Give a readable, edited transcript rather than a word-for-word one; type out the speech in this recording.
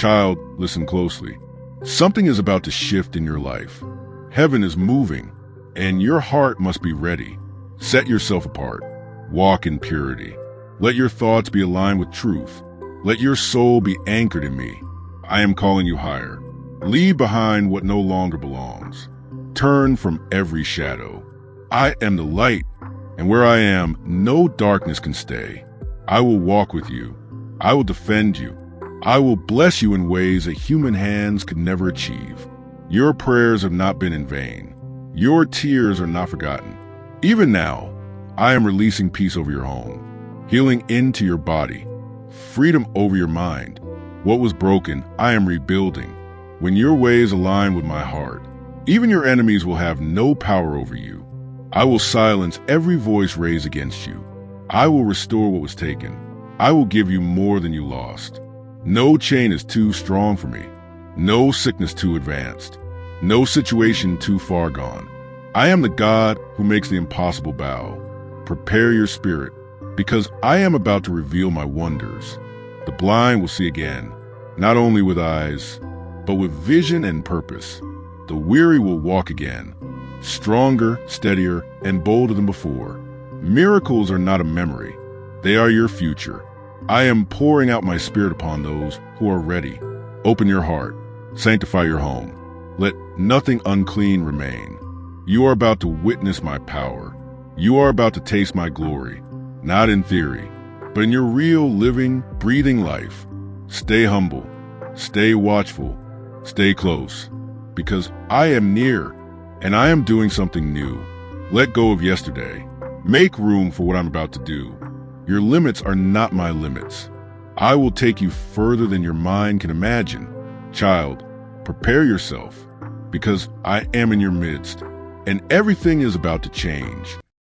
Child, listen closely. Something is about to shift in your life. Heaven is moving, and your heart must be ready. Set yourself apart. Walk in purity. Let your thoughts be aligned with truth. Let your soul be anchored in me. I am calling you higher. Leave behind what no longer belongs. Turn from every shadow. I am the light, and where I am, no darkness can stay. I will walk with you. I will defend you. I will bless you in ways that human hands could never achieve. Your prayers have not been in vain. Your tears are not forgotten. Even now, I am releasing peace over your home, healing into your body, freedom over your mind. What was broken, I am rebuilding. When your ways align with my heart, even your enemies will have no power over you. I will silence every voice raised against you. I will restore what was taken. I will give you more than you lost. No chain is too strong for me. No sickness too advanced. No situation too far gone. I am the God who makes the impossible bow. Prepare your spirit, because I am about to reveal my wonders. The blind will see again, not only with eyes, but with vision and purpose. The weary will walk again, stronger, steadier, and bolder than before. Miracles are not a memory. They are your future. I am pouring out my spirit upon those who are ready. Open your heart. Sanctify your home. Let nothing unclean remain. You are about to witness my power. You are about to taste my glory, not in theory, but in your real, living, breathing life. Stay humble. Stay watchful. Stay close. Because I am near, and I am doing something new. Let go of yesterday. Make room for what I'm about to do. Your limits are not my limits. I will take you further than your mind can imagine. Child, prepare yourself, because I am in your midst, and everything is about to change.